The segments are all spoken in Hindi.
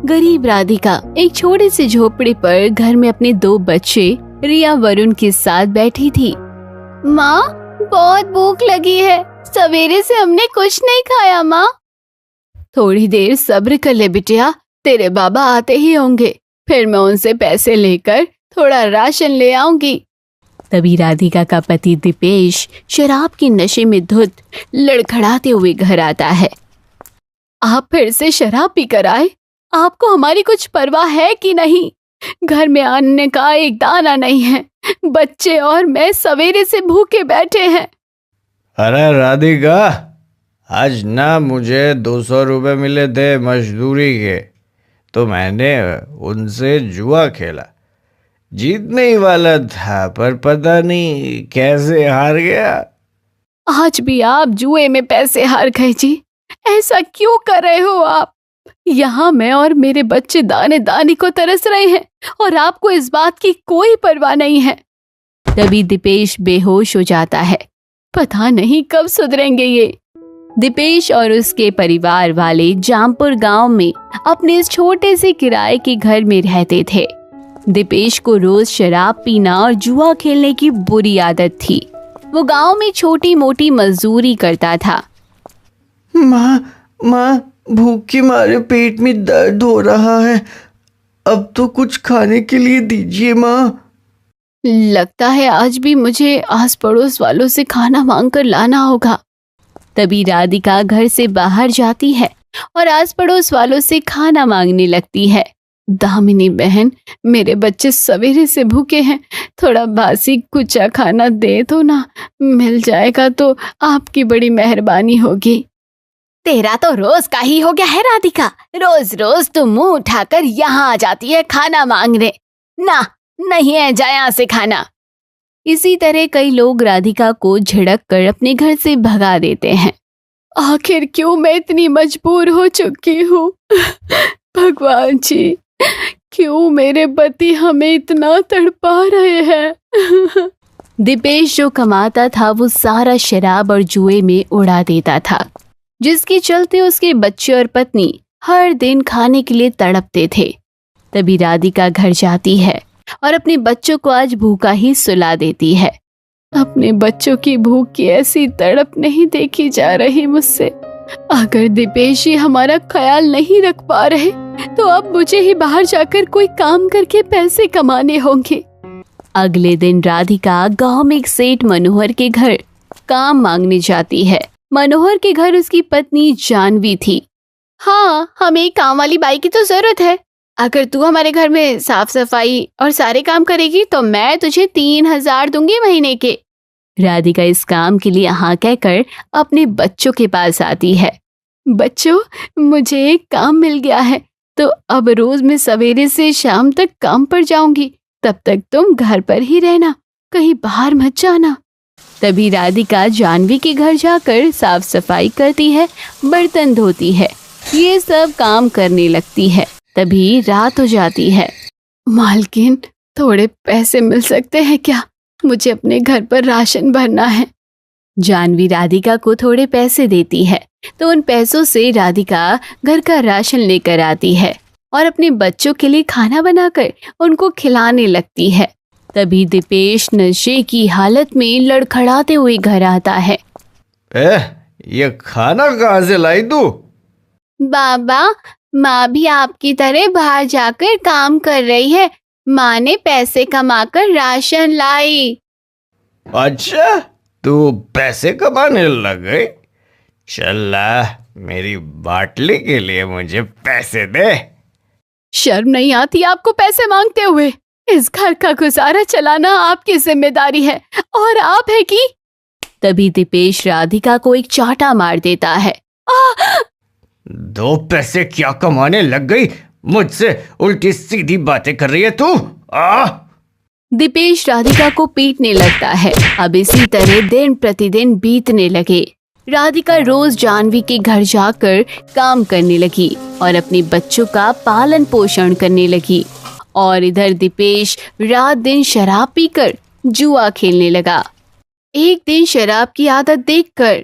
गरीब राधिका एक छोटे से झोपड़े पर घर में अपने 2 बच्चे रिया वरुण के साथ बैठी थी। माँ, बहुत भूख लगी है, सवेरे से हमने कुछ नहीं खाया माँ। थोड़ी देर सब्र कर ले बिटिया, तेरे बाबा आते ही होंगे, फिर मैं उनसे पैसे लेकर थोड़ा राशन ले आऊंगी। तभी राधिका का पति दीपेश शराब के नशे में धुत लड़खड़ाते हुए घर आता है। आप फिर से शराब पी कर आए? आपको हमारी कुछ परवाह है कि नहीं? घर में अन्न का एक दाना नहीं है, बच्चे और मैं सवेरे से भूखे बैठे हैं। अरे राधिका, आज ना मुझे 200 रुपये मिले थे मजदूरी के, तो मैंने उनसे जुआ खेला। जीतने ही वाला था पर पता नहीं कैसे हार गया। आज भी आप जुए में पैसे हार गए जी? ऐसा क्यों कर रहे हो आप? यहाँ मैं और मेरे बच्चे दाने दाने को तरस रहे हैं और आपको इस बात की कोई परवाह नहीं है। तभी दीपेश बेहोश हो जाता है। पता नहीं कब सुधरेंगे ये। दीपेश और उसके परिवार वाले जामपुर गांव में अपने इस छोटे से किराए के घर में रहते थे। दीपेश को रोज शराब पीना और जुआ खेलने की बुरी आदत थी। वो गांव में छोटी मोटी मजदूरी करता था। माँ, भूख के मारे पेट में दर्द हो रहा है, अब तो कुछ खाने के लिए दीजिए माँ। लगता है आज भी मुझे आस पड़ोस वालों से खाना मांग कर लाना होगा। तभी राधिका घर से बाहर जाती है और आस पड़ोस वालों से खाना मांगने लगती है। दामिनी बहन, मेरे बच्चे सवेरे से भूखे हैं, थोड़ा बासी कुचा खाना दे दो ना, मिल जाएगा तो आपकी बड़ी मेहरबानी होगी। तेरा तो रोज का ही हो गया है राधिका, रोज रोज तुम मुंह उठाकर यहाँ आ जाती है खाना मांगने। ना, नहीं है जा यहाँ से खाना। इसी तरह कई लोग राधिका को झिड़क कर अपने घर से भगा देते हैं। आखिर क्यों मैं इतनी मजबूर हो चुकी हूँ? भगवान जी, क्यों मेरे पति हमें इतना तड़पा रहे हैं? दीपेश जो कमाता था वो सारा शराब और जुए में उड़ा देता था, जिसके चलते उसके बच्चे और पत्नी हर दिन खाने के लिए तड़पते थे। तभी राधिका घर जाती है और अपने बच्चों को आज भूखा ही सुला देती है। अपने बच्चों की भूख की ऐसी तड़प नहीं देखी जा रही मुझसे। अगर दीपेश जी हमारा ख्याल नहीं रख पा रहे तो अब मुझे ही बाहर जाकर कोई काम करके पैसे कमाने होंगे। अगले दिन राधिका गांव में एक सेठ मनोहर के घर काम मांगने जाती है। मनोहर के घर उसकी पत्नी जानवी थी। हाँ, हमें काम वाली बाई की तो जरूरत है। अगर तू हमारे घर में साफ सफाई और सारे काम करेगी तो मैं तुझे 3000 दूंगी महीने के। राधिका इस काम के लिए हाँ कहकर अपने बच्चों के पास आती है। बच्चों, मुझे एक काम मिल गया है, तो अब रोज मैं सवेरे से शाम तक काम पर जाऊंगी, तब तक तुम घर पर ही रहना, कहीं बाहर मत जाना। तभी राधिका जानवी के घर जाकर साफ सफाई करती है, बर्तन धोती है, ये सब काम करने लगती है। तभी रात हो जाती है। मालकिन, थोड़े पैसे मिल सकते हैं क्या? मुझे अपने घर पर राशन भरना है। जानवी राधिका को थोड़े पैसे देती है, तो उन पैसों से राधिका घर का राशन लेकर आती है और अपने बच्चों के लिए खाना बनाकर उनको खिलाने लगती है। तभी दीपेश नशे की हालत में लड़खड़ाते हुए घर आता है। ये खाना कहाँ से लाई तू? बाबा, माँ भी आपकी तरह बाहर जाकर काम कर रही है, माँ ने पैसे कमाकर राशन लाई। अच्छा, तू पैसे कमाने लग गई? चला, मेरी बाटली के लिए मुझे पैसे दे। शर्म नहीं आती आपको पैसे मांगते हुए? इस घर का गुजारा चलाना आपकी जिम्मेदारी है और आप है कि? तभी दीपेश राधिका को एक चाटा मार देता है। 2 पैसे क्या कमाने लग गई? मुझसे उल्टी सीधी बातें कर रही है तू? दीपेश राधिका को पीटने लगता है। अब इसी तरह दिन प्रतिदिन बीतने लगे। राधिका रोज जानवी के घर जाकर काम करने लगी और अपने बच्चों का पालन पोषण करने लगी, और इधर दीपेश रात दिन शराब पीकर जुआ खेलने लगा। एक दिन शराब की आदत देखकर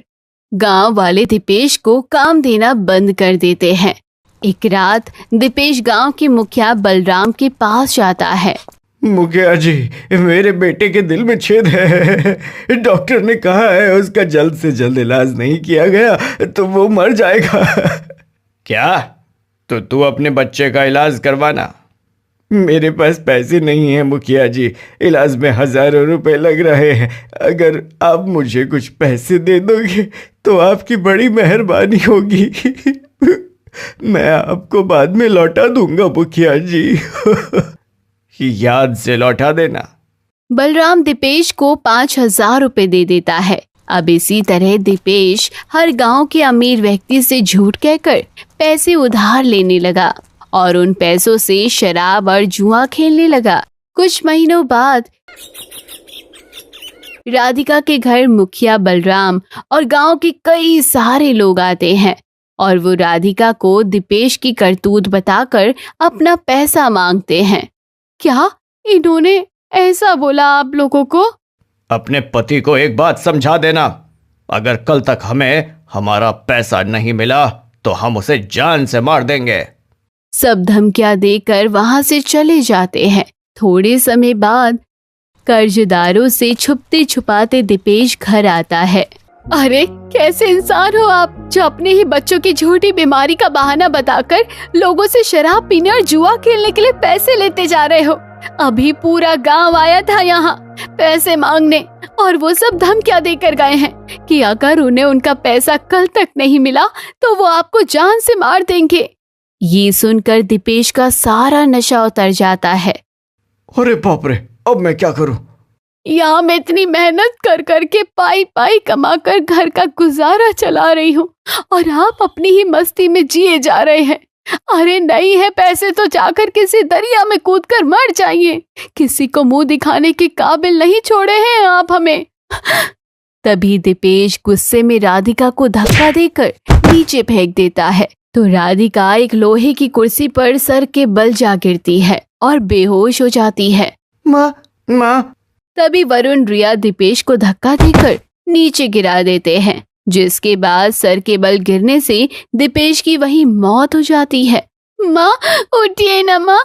गांव वाले दीपेश को काम देना बंद कर देते हैं। एक रात दीपेश गांव के मुखिया बलराम के पास जाता है। मुखिया जी, मेरे बेटे के दिल में छेद है। डॉक्टर ने कहा है उसका जल्द से जल्द इलाज नहीं किया गया तो वो मर जाएगा। क्या? तो तू अपने बच्चे का इलाज करवाना। मेरे पास पैसे नहीं हैं मुखिया जी, इलाज में हजारों रुपए लग रहे हैं। अगर आप मुझे कुछ पैसे दे दोगे तो आपकी बड़ी मेहरबानी होगी। मैं आपको बाद में लौटा दूंगा मुखिया जी। याद से लौटा देना। बलराम दीपेश को 5,000 रुपए दे देता है। अब इसी तरह दीपेश हर गांव के अमीर व्यक्ति से झूठ कहकर पैसे उधार लेने लगा और उन पैसों से शराब और जुआ खेलने लगा। कुछ महीनों बाद राधिका के घर मुखिया बलराम और गांव के कई सारे लोग आते हैं और वो राधिका को दीपेश की करतूत बताकर अपना पैसा मांगते हैं। क्या इन्होंने ऐसा बोला आप लोगों को? अपने पति को एक बात समझा देना, अगर कल तक हमें हमारा पैसा नहीं मिला तो हम उसे जान से मार देंगे। सब धमकियां देकर वहां से चले जाते हैं। थोड़े समय बाद कर्जदारों से छुपते छुपाते दीपेश घर आता है। अरे कैसे इंसान हो आप, जो अपने ही बच्चों की झूठी बीमारी का बहाना बताकर लोगों से शराब पीने और जुआ खेलने के लिए पैसे लेते जा रहे हो। अभी पूरा गांव आया था यहाँ पैसे मांगने और वो सब धमकियां देकर गए हैं कि अगर उन्हें उनका पैसा कल तक नहीं मिला तो वो आपको जान से मार देंगे। ये सुनकर दीपेश का सारा नशा उतर जाता है। अरे बाप रे, अब मैं क्या करूं? यहाँ मैं इतनी मेहनत कर कर के पाई पाई कमा कर घर का गुजारा चला रही हूँ और आप अपनी ही मस्ती में जिए जा रहे हैं। अरे नहीं है पैसे तो जाकर किसी दरिया में कूदकर मर जाइए। किसी को मुंह दिखाने के काबिल नहीं छोड़े हैं आप हमें। तभी दीपेश गुस्से में राधिका को धक्का देकर नीचे फेंक देता है तो राधिका एक लोहे की कुर्सी पर सर के बल जा गिरती है और बेहोश हो जाती है। माँ माँ। तभी वरुण रिया दीपेश को धक्का देकर नीचे गिरा देते हैं, जिसके बाद सर के बल गिरने से दीपेश की वही मौत हो जाती है। माँ उठिए ना माँ,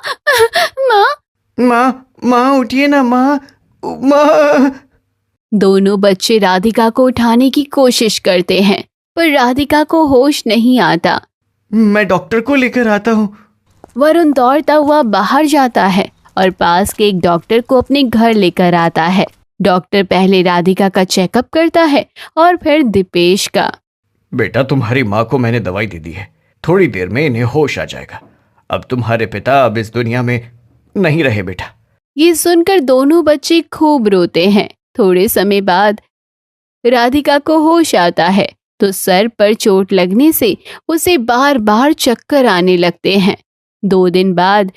माँ माँ माँ उठिए ना माँ, माँ। दोनों बच्चे राधिका को उठाने की कोशिश करते हैं पर राधिका को होश नहीं आता। मैं डॉक्टर को लेकर आता हूँ। वरुण दौड़ता हुआ बाहर जाता है और पास के एक डॉक्टर को अपने घर लेकर आता है। डॉक्टर पहले राधिका का चेकअप करता है और फिर दीपेश का। बेटा, तुम्हारी माँ को मैंने दवाई दे दी है, थोड़ी देर में इन्हें होश आ जाएगा। अब तुम्हारे पिता अब इस दुनिया में नहीं रहे बेटा। ये सुनकर दोनों बच्चे खूब रोते हैं। थोड़े समय बाद राधिका को होश आता है तो सर पर चोट लगने से उसे बार बार चक्कर आने लगते हैं। 2 दिन बाद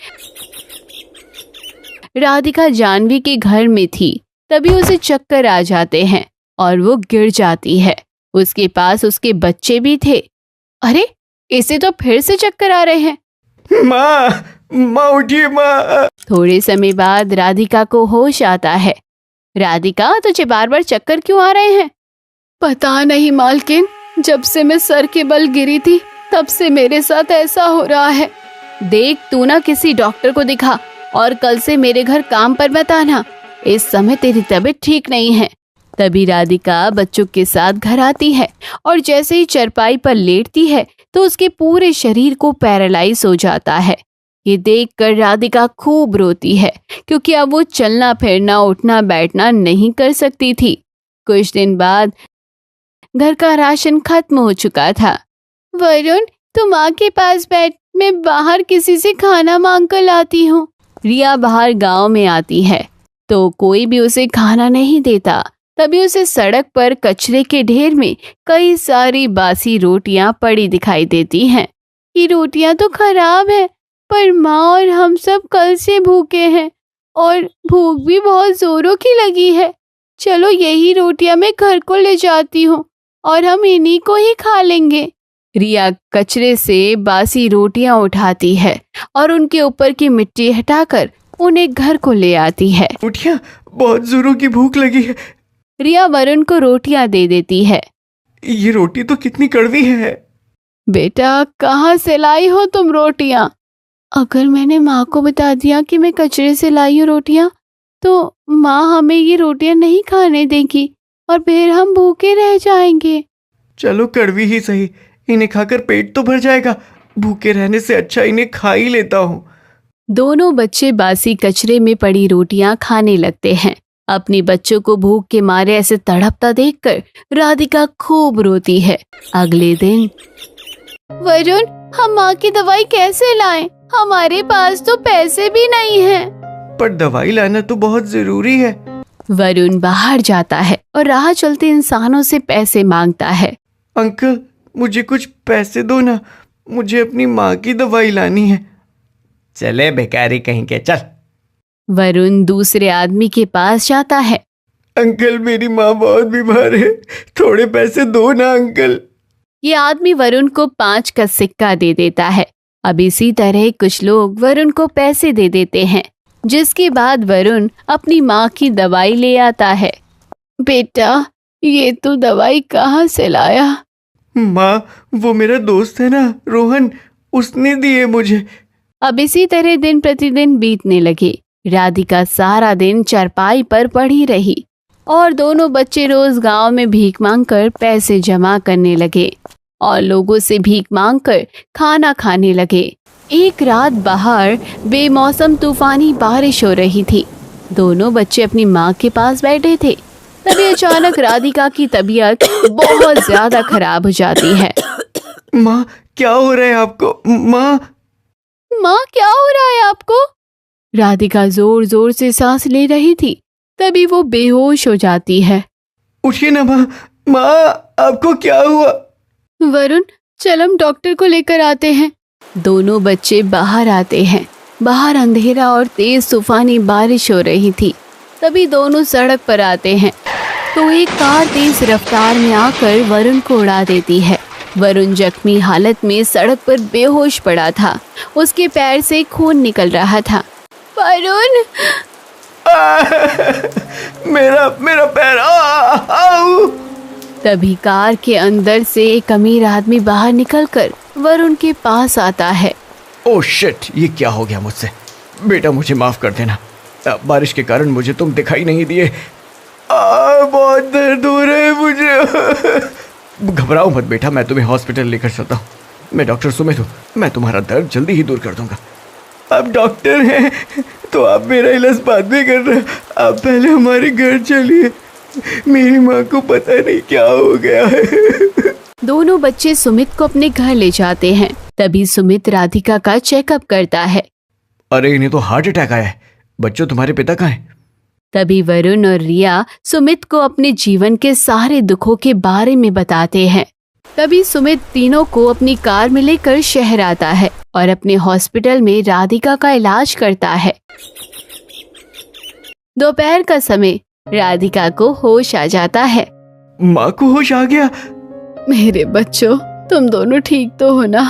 राधिका जानवी के घर में थी, तभी उसे चक्कर आ जाते हैं और वो गिर जाती है। उसके पास उसके बच्चे भी थे। अरे इसे तो फिर से चक्कर आ रहे हैं। माँ, माँ उठिए माँ। थोड़े समय बाद राधिका को होश आता है। राधिका, तुझे बार बार चक्कर क्यों आ रहे हैं? पता नहीं मालकिन, जब से मैं सर के बल गिरी थी तब से मेरे साथ ऐसा हो रहा है। देख, तू ना किसी डॉक्टर को दिखा और कल से मेरे घर काम पर मत आना। इस समय तेरी तबीयत ठीक नहीं है। तभी राधिका बच्चों के साथ घर आती है और जैसे ही चरपाई पर लेटती है तो उसके पूरे शरीर को पैरालाइज हो जाता है। ये देखकर राधिका खूब रोती है क्योंकि अब वो चलना फिरना उठना बैठना नहीं कर सकती थी। कुछ दिन बाद घर का राशन खत्म हो चुका था। वरुण, तुम माँ के पास बैठ, मैं बाहर किसी से खाना मांग कर लाती हूँ। रिया बाहर गांव में आती है तो कोई भी उसे खाना नहीं देता। तभी उसे सड़क पर कचरे के ढेर में कई सारी बासी रोटियां पड़ी दिखाई देती हैं। ये रोटियां तो खराब है, पर माँ और हम सब कल से भूखे हैं और भूख भी बहुत जोरों की लगी है। चलो यही रोटियां मैं घर को ले जाती हूँ और हम इन्हीं को ही खा लेंगे। रिया कचरे से बासी रोटियां उठाती है और उनके ऊपर की मिट्टी हटाकर उन्हें घर को ले आती है। रोटियां, बहुत जोरों की भूख लगी है। रिया वरुण को रोटियां दे देती है। ये रोटी तो कितनी कड़वी है। बेटा कहाँ से लाई हो तुम रोटियां? अगर मैंने माँ को बता दिया कि मैं कचरे से लाई हूँ रोटियां, तो माँ हमें ये रोटियां नहीं खाने देगी और फिर हम भूखे रह जाएंगे। चलो कड़वी ही सही, इन्हें खाकर पेट तो भर जाएगा। भूखे रहने से अच्छा इन्हें खा ही लेता हूँ। दोनों बच्चे बासी कचरे में पड़ी रोटियां खाने लगते हैं। अपने बच्चों को भूख के मारे ऐसे तड़पता देखकर राधिका खूब रोती है। अगले दिन, वरुण, हम माँ की दवाई कैसे लाएं? हमारे पास तो पैसे भी नहीं हैं। पर दवाई लाना तो बहुत जरूरी है। वरुण बाहर जाता है और राह चलते इंसानों से पैसे मांगता है। अंकल, मुझे कुछ पैसे दो ना, मुझे अपनी माँ की दवाई लानी है। चले भिखारी कहीं के, चल। वरुण दूसरे आदमी के पास जाता है। अंकल, मेरी माँ बहुत बीमार है, थोड़े पैसे दो ना अंकल। ये आदमी वरुण को 5 का सिक्का दे देता है। अब इसी तरह कुछ लोग वरुण को पैसे दे देते हैं, जिसके बाद वरुण अपनी माँ की दवाई ले आता है। बेटा, ये तू दवाई कहाँ से लाया? माँ, वो मेरा दोस्त है ना रोहन, उसने दिए मुझे। अब इसी तरह दिन प्रतिदिन बीतने लगे। राधिका सारा दिन चारपाई पर पड़ी रही और दोनों बच्चे रोज गांव में भीख मांगकर पैसे जमा करने लगे और लोगों से भीख मांगकर खाना खाने लगे। एक रात बाहर बेमौसम तूफानी बारिश हो रही थी। दोनों बच्चे अपनी माँ के पास बैठे थे। तभी अचानक राधिका की तबीयत बहुत ज्यादा खराब हो जाती है। माँ, क्या हो रहा है आपको? माँ क्या हो रहा है आपको? राधिका जोर जोर से सांस ले रही थी। तभी वो बेहोश हो जाती है। उठिए ना माँ। माँ, आपको क्या हुआ? वरुण, चल हम डॉक्टर को लेकर आते हैं। दोनों बच्चे बाहर आते हैं। बाहर अंधेरा और तेज तूफानी बारिश हो रही थी। तभी दोनों सड़क पर आते हैं तो एक कार तेज रफ्तार में आकर वरुण को उड़ा देती है। वरुण जख्मी हालत में सड़क पर बेहोश पड़ा था। उसके पैर से खून निकल रहा था। वरुण, मेरा पैर, आओ। तभी कार के अंदर से एक अमीर आदमी बाहर निकलकर वरुण के पास आता है। ओह शिट, ये क्या हो गया मुझसे? बेटा, मुझे माफ कर देना, बारिश के कारण मुझे तुम दिखाई नहीं दिए। बहुत दर्द हो रहा है मुझे। घबराओ मत बेटा, मैं तुम्हें हॉस्पिटल लेकर चलता हूँ। मैं डॉक्टर सुमित हूँ, मैं तुम्हारा दर्द जल्दी ही दूर कर दूंगा। आप डॉक्टर हैं तो आप मेरा इलाज बाद में कर रहे हैं। आप पहले हमारे घर चलिए, मेरी माँ को पता नहीं क्या हो गया है। दोनों बच्चे सुमित को अपने घर ले जाते हैं। तभी सुमित राधिका का चेकअप करता है। अरे, इन्हें तो हार्ट अटैक आया है। बच्चों, तुम्हारे पिता कहाँ हैं? तभी वरुण और रिया सुमित को अपने जीवन के सारे दुखों के बारे में बताते हैं। तभी सुमित तीनों को अपनी कार में लेकर शहर आता है और अपने हॉस्पिटल में राधिका का इलाज करता है। दोपहर का समय, राधिका को होश आ जाता है। माँ को होश आ गया? मेरे बच्चों, तुम दोनों ठीक तो हो ना?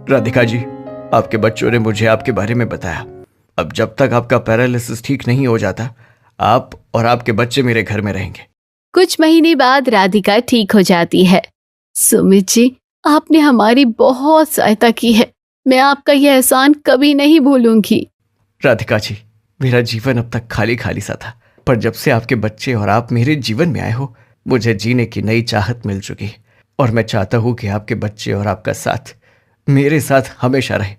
राधिका जी, आपके बच्चों ने मुझे आपके बारे में बताया। अब जब तक आपका पैरालिसिस ठीक नहीं हो जाता, आप और आपके बच्चे मेरे घर में रहेंगे। कुछ महीने बाद राधिका ठीक हो जाती है। सुमित जी, आपने हमारी बहुत सहायता की है। मैं आपका यह एहसान कभी नहीं भूलूंगी। राधिका जी, मेरा जीवन अब तक खाली खाली सा था, पर जब से आपके बच्चे और आप मेरे जीवन में आए हो, मुझे जीने की नई चाहत मिल चुकी है। और मैं चाहता हूँ कि आपके बच्चे और आपका साथ मेरे साथ हमेशा रहे।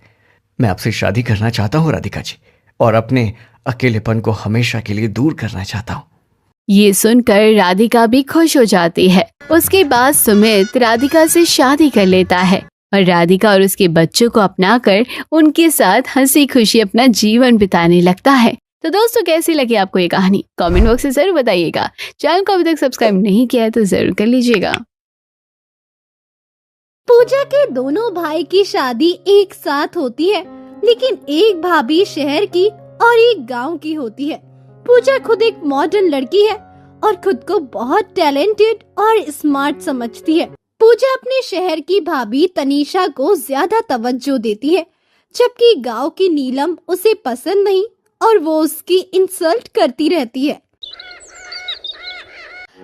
मैं आपसे शादी करना चाहता हूँ राधिका जी, और अपने अकेलेपन को हमेशा के लिए दूर करना चाहता हूँ। ये सुनकर राधिका भी खुश हो जाती है। उसके बाद सुमित राधिका से शादी कर लेता है और राधिका और उसके बच्चों को अपनाकर उनके साथ हंसी खुशी अपना जीवन बिताने लगता है। तो दोस्तों, कैसी लगी आपको ये कहानी? कमेंट बॉक्स में जरूर बताइएगा। चैनल को अभी तक सब्सक्राइब नहीं किया है तो जरूर कर लीजिएगा। पूजा के दोनों भाई की शादी एक साथ होती है, लेकिन एक भाभी शहर की और एक गांव की होती है। पूजा खुद एक मॉडर्न लड़की है और खुद को बहुत टैलेंटेड और स्मार्ट समझती है। पूजा अपने शहर की भाभी तनीषा को ज्यादा तवज्जो देती है, जबकि गांव की नीलम उसे पसंद नहीं और वो उसकी इंसल्ट करती रहती है।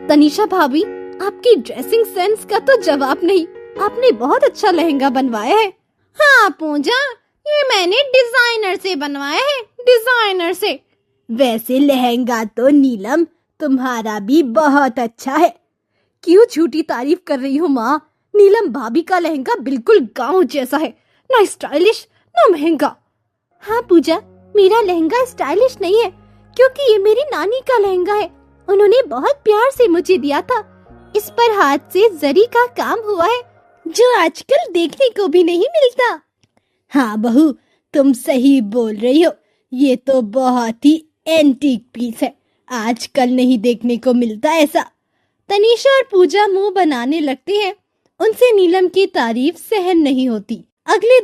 तनीषा भाभी, आपकी ड्रेसिंग सेंस का तो जवाब नहीं। आपने बहुत अच्छा लहंगा बनवाया है। हाँ पूजा, ये मैंने डिजाइनर से बनवाया है, डिजाइनर से। वैसे लहंगा तो नीलम तुम्हारा भी बहुत अच्छा है। क्यों झूठी तारीफ कर रही हो माँ? नीलम भाभी का लहंगा बिल्कुल गांव जैसा है, ना स्टाइलिश ना महंगा। हाँ पूजा, मेरा लहंगा स्टाइलिश नहीं है क्योंकि ये मेरी नानी का लहंगा है। उन्होंने बहुत प्यार से मुझे दिया था। इस पर हाथ से जरी का काम हुआ है जो आजकल देखने को भी नहीं मिलता। हाँ बहू, तुम सही बोल रही हो। ये तो बहुत ही एंटीक पीस है, आजकल नहीं देखने को मिलता ऐसा। तनीषा और पूजा मुंह बनाने लगती हैं। उनसे नीलम की तारीफ सहन नहीं होती। अगले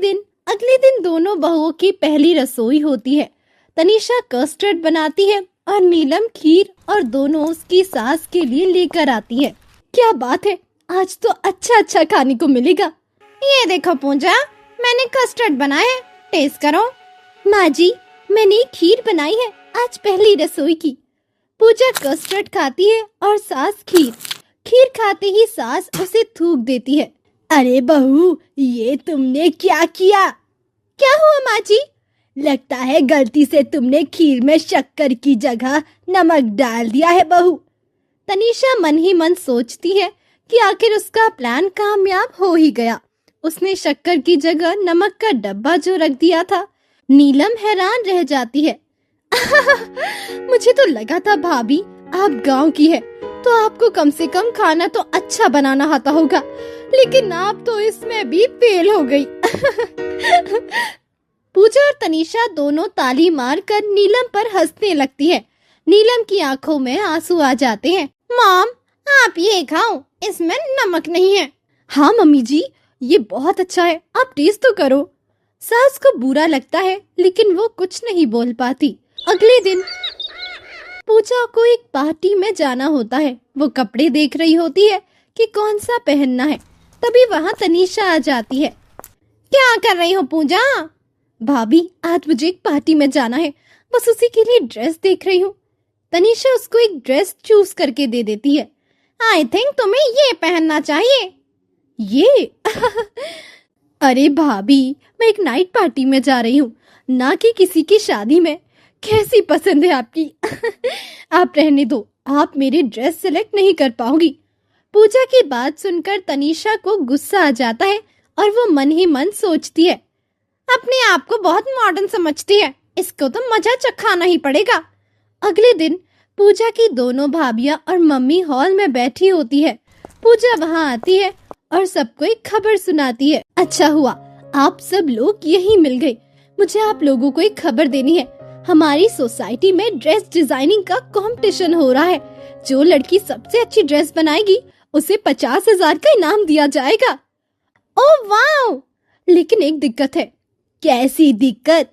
दिन दोनों बहुओं की पहली रसोई होती है। तनीषा कस्टर्ड बनाती है और नीलम खीर, और दोनों उसकी सास के लिए लेकर आती है। क्या बात है, आज तो अच्छा खाने को मिलेगा। ये देखो पूजा, मैंने कस्टर्ड बनाया है, टेस्ट करो। माँ जी, मैंने खीर बनाई है, आज पहली रसोई की। पूजा कस्टर्ड खाती है और सास खीर। खीर खाते ही सास उसे थूक देती है। अरे बहू, ये तुमने क्या किया? क्या हुआ माँ जी? लगता है गलती से तुमने खीर में शक्कर की जगह नमक डाल दिया है बहू। तनीषा मन ही मन सोचती है कि आखिर उसका प्लान कामयाब हो ही गया। उसने शक्कर की जगह नमक का डब्बा जो रख दिया था। नीलम हैरान रह जाती है। मुझे तो लगा था भाभी आप गांव की है तो आपको कम से कम खाना तो अच्छा बनाना आता होगा, लेकिन आप तो इसमें भी फेल हो गई। पूजा और तनीषा दोनों ताली मारकर नीलम पर हंसने लगती है। नीलम की आंखों में आंसू आ जाते हैं। मॉम, आप ये खाओ, इसमें नमक नहीं है। हाँ मम्मी जी, ये बहुत अच्छा है, आप टेस्ट तो करो। सास को बुरा लगता है लेकिन वो कुछ नहीं बोल पाती। अगले दिन पूजा को एक पार्टी में जाना होता है। वो कपड़े देख रही होती है कि कौन सा पहनना है। तभी वहाँ तनीषा आ जाती है। क्या कर रही हो पूजा? भाभी, आज मुझे एक पार्टी में जाना है, बस उसी के लिए ड्रेस देख रही हूँ। तनीषा उसको एक ड्रेस चूज करके दे देती है। आई थिंक तुम्हें ये पहनना चाहिए। ये? अरे भाभी, मैं एक नाइट पार्टी में जा रही हूँ, ना कि किसी की शादी में। कैसी पसंद है आपकी? आप रहने दो, आप मेरी ड्रेस सिलेक्ट नहीं कर पाओगी। पूजा की बात सुनकर तनीषा को गुस्सा आ जाता है और वो मन ही मन सोचती है, अपने आप को बहुत मॉडर्न समझती है, इसको तो मजा चखाना ही पड़ेगा। अगले दिन पूजा की दोनों भाभियां और मम्मी हॉल में बैठी होती है। पूजा वहां आती है और सबको एक खबर सुनाती है। अच्छा हुआ आप सब लोग यहीं मिल गए। मुझे आप लोगों को एक खबर देनी है। हमारी सोसाइटी में ड्रेस डिजाइनिंग का कंपटीशन हो रहा है। जो लड़की सबसे अच्छी ड्रेस बनाएगी उसे 50,000 का इनाम दिया जाएगा। Oh wow! लेकिन एक दिक्कत है। कैसी दिक्कत?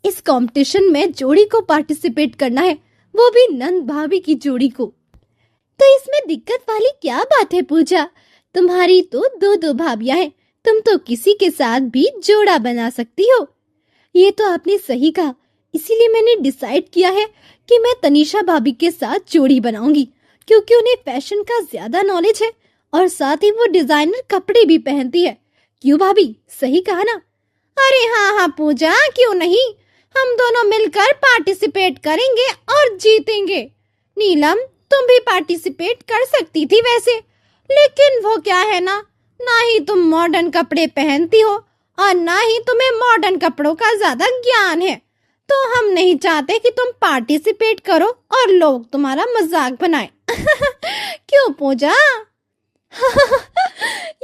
इस कंपटीशन में जोड़ी को पार्टिसिपेट करना है, वो भी नंद भाभी की जोड़ी को। तो इसमें दिक्कत वाली क्या बात है पूजा? तुम्हारी तो दो भाभियां हैं, तुम तो किसी के साथ भी जोड़ा बना सकती हो। ये तो आपने सही कहा, इसीलिए मैंने डिसाइड किया है कि मैं तनीषा भाभी के साथ जोड़ी बनाऊंगी, क्योंकि उन्हें फैशन का ज्यादा नॉलेज है और साथ ही वो डिजाइनर कपड़े भी पहनती है। क्यों भाभी, सही कहा ना? अरे हाँ पूजा, क्यों नहीं, हम दोनों मिलकर पार्टिसिपेट करेंगे और जीतेंगे। नीलम, तुम भी पार्टिसिपेट कर सकती थी वैसे, लेकिन वो क्या है ना ही तुम मॉडर्न कपड़े पहनती हो और ना ही तुम्हें मॉडर्न कपड़ों का ज्यादा ज्ञान है, तो हम नहीं चाहते कि तुम पार्टिसिपेट करो और लोग तुम्हारा मजाक बनाएं। क्यों पूजा?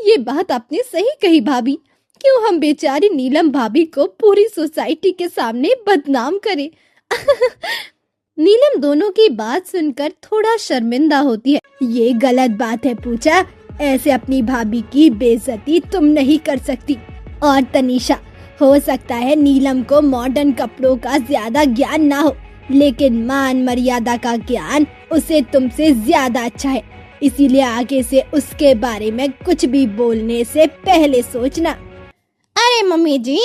ये बात आपने सही कही भाभी। क्यों हम बेचारी नीलम भाभी को पूरी सोसाइटी के सामने बदनाम करें? नीलम दोनों की बात सुनकर थोड़ा शर्मिंदा होती है। ये गलत बात है पूजा, ऐसे अपनी भाभी की बेइज्जती तुम नहीं कर सकती। और तनीषा, हो सकता है नीलम को मॉडर्न कपड़ों का ज्यादा ज्ञान ना हो, लेकिन मान मर्यादा का ज्ञान उसे तुमसे ज्यादा अच्छा है। इसीलिए आगे से उसके बारे में कुछ भी बोलने से पहले सोचना। अरे मम्मी जी,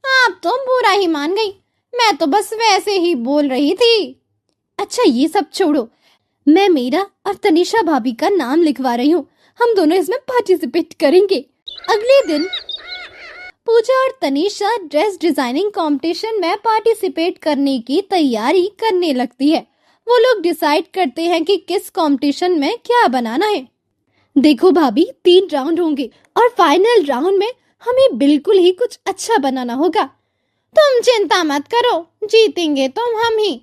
आप तो बुरा ही मान गई, मैं तो बस वैसे ही बोल रही थी। अच्छा ये सब छोड़ो, मैं मीरा और तनीषा भाभी का नाम लिखवा रही हूँ, हम दोनों इसमें पार्टिसिपेट करेंगे। अगले दिन पूजा और तनीषा ड्रेस डिजाइनिंग कंपटीशन में पार्टिसिपेट करने की तैयारी करने लगती है। वो लोग डिसाइड करते हैं कि किस कंपटीशन में क्या बनाना है। देखो भाभी, 3 राउंड होंगे और फाइनल राउंड में हमें बिल्कुल ही कुछ अच्छा बनाना होगा। तुम चिंता मत करो, जीतेंगे तुम हम ही।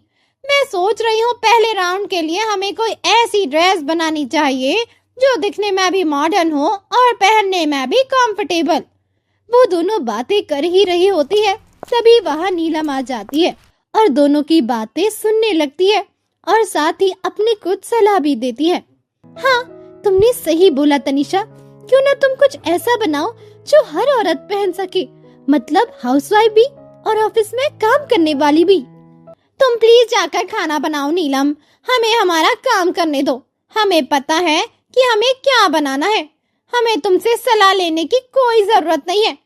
मैं सोच रही हूँ पहले राउंड के लिए हमें कोई ऐसी ड्रेस बनानी चाहिए जो दिखने में भी मॉडर्न हो और पहनने में भी कंफर्टेबल। वो दोनों बातें कर ही रही होती है, तभी वहाँ नीलम आ जाती है और दोनों की बातें सुनने लगती है और साथ ही अपनी कुछ सलाह भी देती है। हाँ, तुमने सही बोला तनीषा, क्यों ना तुम कुछ ऐसा बनाओ जो हर औरत पहन सके, मतलब हाउसवाइफ भी और ऑफिस में काम करने वाली भी। तुम प्लीज जाकर खाना बनाओ नीलम, हमें हमारा काम करने दो। हमें पता है कि हमें क्या बनाना है, हमें तुमसे सलाह लेने की कोई जरूरत नहीं है।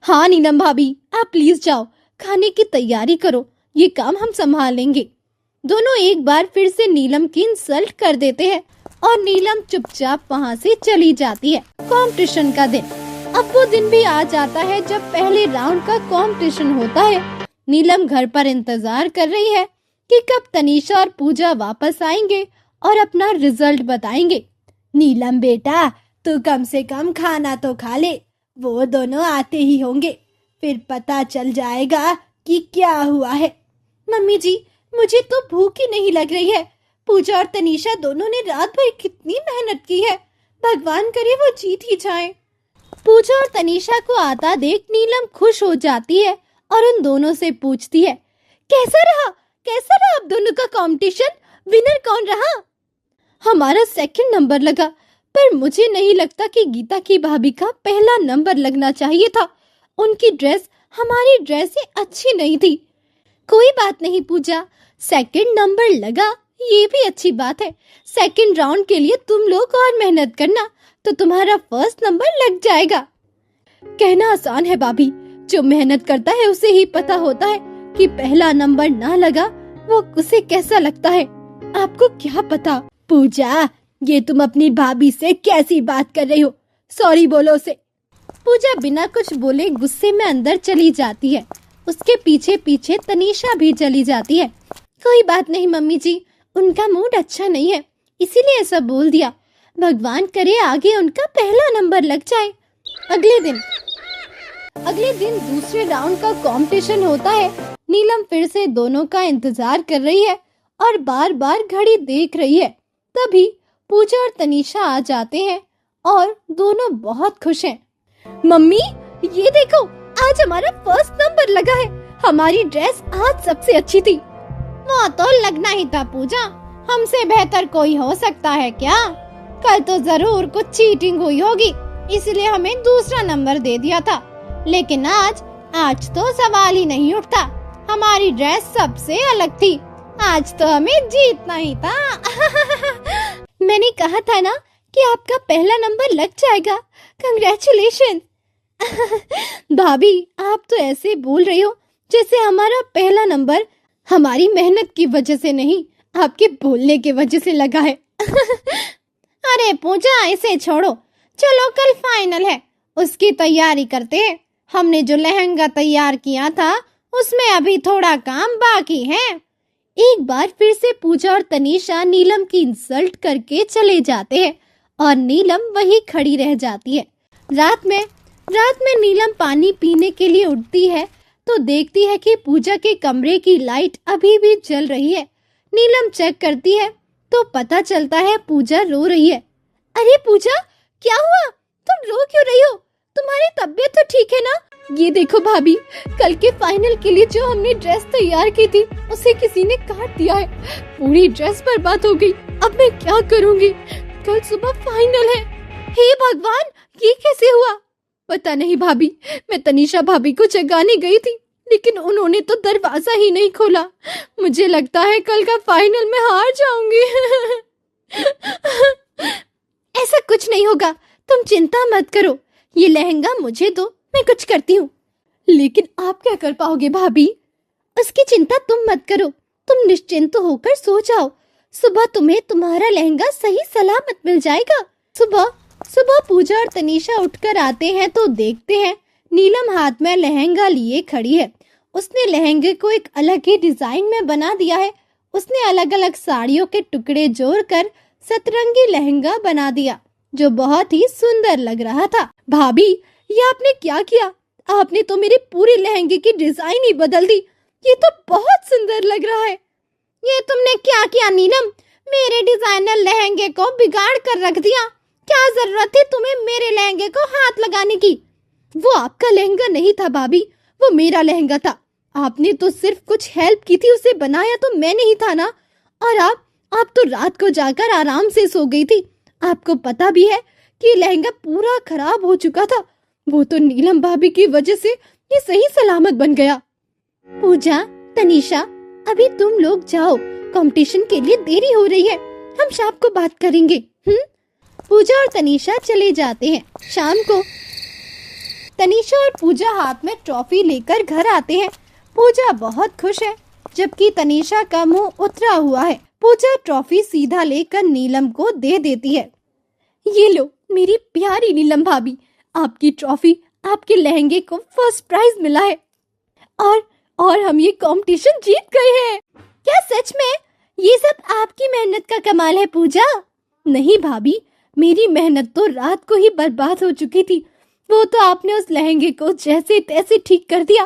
हाँ नीलम भाभी, आप प्लीज जाओ, खाने की तैयारी करो, ये काम हम संभाल लेंगे। दोनों एक बार फिर से नीलम की इंसल्ट कर देते हैं और नीलम चुपचाप वहाँ से चली जाती है। कंपटीशन का दिन, अब वो दिन भी आ जाता है जब पहले राउंड का कंपटीशन होता है। नीलम घर पर इंतजार कर रही है कि कब तनीषा और पूजा वापस आएंगे और अपना रिजल्ट बताएंगे। नीलम बेटा, तू कम से कम खाना तो खा ले, वो दोनों आते ही होंगे, फिर पता चल जाएगा कि क्या हुआ है। मम्मी जी, मुझे तो भूख ही नहीं लग रही है। पूजा और तनीषा दोनों ने रात भर कितनी मेहनत की है, भगवान करे वो जीत ही जाए। पूजा और तनीषा को आता देख नीलम खुश हो जाती है और उन दोनों से पूछती है, कैसा रहा आप दोनों का कंपटीशन? विनर कौन रहा? हमारा 2nd नंबर लगा, पर मुझे नहीं लगता कि गीता की भाभी का पहला नंबर लगना चाहिए था। उनकी ड्रेस हमारी ड्रेस से अच्छी नहीं थी। कोई बात नहीं पूजा, 2nd नंबर लगा ये भी अच्छी बात है। 2nd राउंड के लिए तुम लोग और मेहनत करना तो तुम्हारा 1st नंबर लग जाएगा। कहना आसान है भाभी, जो मेहनत करता है उसे ही पता होता है कि पहला नंबर ना लगा वो उसे कैसा लगता है। आपको क्या पता। पूजा, ये तुम अपनी भाभी से कैसी बात कर रही हो? सॉरी बोलो उसे। पूजा बिना कुछ बोले गुस्से में अंदर चली जाती है। उसके पीछे पीछे तनीषा भी चली जाती है। कोई बात नहीं मम्मी जी, उनका मूड अच्छा नहीं है इसीलिए ऐसा बोल दिया। भगवान करे आगे उनका पहला नंबर लग जाए। अगले दिन दूसरे राउंड का कंपटीशन होता है। नीलम फिर से दोनों का इंतजार कर रही है और बार बार घड़ी देख रही है। तभी पूजा और तनीषा आ जाते हैं और दोनों बहुत खुश हैं। मम्मी, ये देखो, आज हमारा 1st नंबर लगा है। हमारी ड्रेस आज सबसे अच्छी थी। वो तो लगना ही था पूजा, हमसे बेहतर कोई हो सकता है क्या? कल तो जरूर कुछ चीटिंग हुई होगी, इसलिए हमें दूसरा नंबर दे दिया था। लेकिन आज तो सवाल ही नहीं उठता। हमारी ड्रेस सबसे अलग थी, आज तो हमें जीतना ही था। मैंने कहा था ना कि आपका पहला नंबर लग जाएगा। कंग्रेचुलेशन। भाभी, आप तो ऐसे बोल रही हो जैसे हमारा पहला नंबर हमारी मेहनत की वजह से नहीं, आपके बोलने की वजह से लगा है। अरे पूजा, इसे छोड़ो, चलो कल फाइनल है, उसकी तैयारी करते हैं। हमने जो लहंगा तैयार किया था उसमें अभी थोड़ा काम बाकी है। एक बार फिर से पूजा और तनीषा नीलम की इंसल्ट करके चले जाते हैं और नीलम वही खड़ी रह जाती है। रात में नीलम पानी पीने के लिए उठती है तो देखती है कि पूजा के कमरे की लाइट अभी भी जल रही है। नीलम चेक करती है तो पता चलता है पूजा रो रही है। अरे पूजा, क्या हुआ? तुम रो क्यों रही हो? तुम्हारी तबीयत तो ठीक है ना? ये देखो भाभी, कल के फाइनल के लिए जो हमने ड्रेस तैयार की थी उसे किसी ने काट दिया है। पूरी ड्रेस बर्बाद हो गई। अब मैं क्या करूंगी? कल सुबह फाइनल है। हे भगवान, ये कैसे हुआ? पता नहीं भाभी, मैं तनीषा भाभी को जगाने गई थी लेकिन उन्होंने तो दरवाजा ही नहीं खोला। मुझे लगता है कल का फाइनल में हार जाऊंगी। ऐसा कुछ नहीं होगा, तुम चिंता मत करो। ये लहंगा मुझे दो, मैं कुछ करती हूँ। लेकिन आप क्या कर पाओगे भाभी? उसकी चिंता तुम मत करो, तुम निश्चिंत होकर सो जाओ। सुबह तुम्हें तुम्हारा लहंगा सही सलामत मिल जाएगा। सुबह सुबह पूजा और तनीषा उठकर आते हैं तो देखते हैं नीलम हाथ में लहंगा लिए खड़ी है। उसने लहंगे को एक अलग ही डिजाइन में बना दिया है। उसने अलग अलग साड़ियों के टुकड़े जोड़कर सतरंगी लहंगा बना दिया जो बहुत ही सुंदर लग रहा था। भाभी, ये आपने क्या किया? आपने तो मेरे पूरे लहंगे की डिजाइन ही बदल दी। ये तो बहुत सुंदर लग रहा है। ये तुमने क्या किया नीलम? मेरे डिजाइनर लहंगे को बिगाड़ कर रख दिया। क्या जरूरत थी तुम्हें मेरे लहंगे को हाथ लगाने की? वो आपका लहंगा नहीं था भाभी, वो मेरा लहंगा था। आपने तो सिर्फ कुछ हेल्प की थी, उसे बनाया तो मैंने ही था ना। और आप तो रात को जाकर आराम से सो गई थी। आपको पता भी है कि लहंगा पूरा खराब हो चुका था। वो तो नीलम भाभी की वजह से ये सही सलामत बन गया। पूजा, तनीषा, अभी तुम लोग जाओ, कंपटीशन के लिए देरी हो रही है। हम शाम को बात करेंगे। पूजा और तनीषा चले जाते हैं। शाम को तनीषा और पूजा हाथ में ट्रॉफी लेकर घर आते हैं। पूजा बहुत खुश है जबकि तनीषा का मुंह उतरा हुआ है। पूजा ट्रॉफी सीधा लेकर नीलम को दे देती है। ये लो मेरी प्यारी नीलम भाभी, आपकी ट्रॉफी, आपके लहंगे को फर्स्ट प्राइज मिला है और हम ये कंपटीशन जीत गए हैं। क्या सच में? ये सब आपकी मेहनत का कमाल है पूजा। नहीं भाभी, मेरी मेहनत तो रात को ही बर्बाद हो चुकी थी। वो तो आपने उस लहंगे को जैसे तैसे ठीक कर दिया,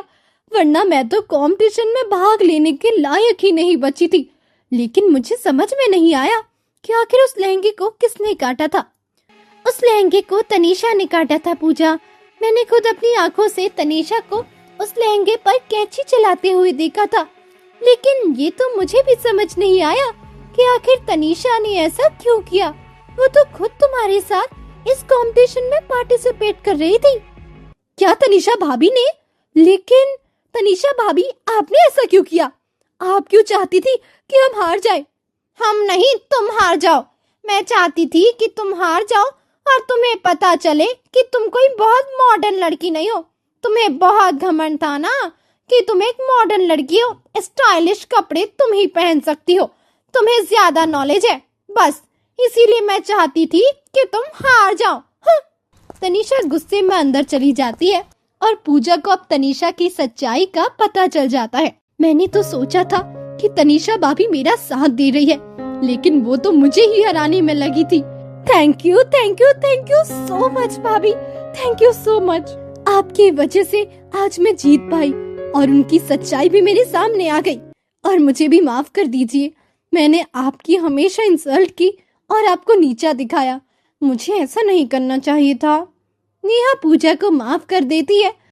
वरना मैं तो कंपटीशन में भाग लेने के लायक ही नहीं बची थी। लेकिन मुझे समझ में नहीं आया कि आखिर उस लहंगे को किसने काटा था। उस लहंगे को तनीषा ने काटा था पूजा। मैंने खुद अपनी आंखों से तनीषा को उस लहंगे पर कैंची चलाते हुए देखा था। लेकिन ये तो मुझे भी समझ नहीं आया कि आखिर तनीषा ने ऐसा क्यों किया। वो तो खुद तुम्हारे साथ इस कंपटीशन में पार्टिसिपेट कर रही थी। क्या तनीषा भाभी ने? लेकिन तनीषा भाभी, आपने ऐसा क्यों किया? आप क्यों चाहती थी कि हम हार जाए? हम नहीं, तुम हार जाओ। मैं चाहती थी कि तुम हार जाओ और तुम्हें पता चले कि तुम कोई बहुत मॉडर्न लड़की नहीं हो। तुम्हें बहुत घमंड था ना कि तुम एक मॉडर्न लड़की हो, स्टाइलिश कपड़े तुम ही पहन सकती हो, तुम्हें ज्यादा नॉलेज है। बस इसीलिए मैं चाहती थी कि तुम हार जाओ। तनीषा गुस्से में अंदर चली जाती है और पूजा को अब तनीषा की सच्चाई का पता चल जाता है। मैंने तो सोचा था कि तनीषा भाभी मेरा साथ दे रही है, लेकिन वो तो मुझे ही हराने में लगी थी। थैंक यू सो मच भाभी, थैंक यू सो मच। आपकी वजह से आज मैं जीत पाई और उनकी सच्चाई भी मेरे सामने आ गई। और मुझे भी माफ कर दीजिए, मैंने आपकी हमेशा इंसल्ट की और आपको नीचा दिखाया। मुझे ऐसा नहीं करना चाहिए था। नेहा पूजा को माफ कर देती है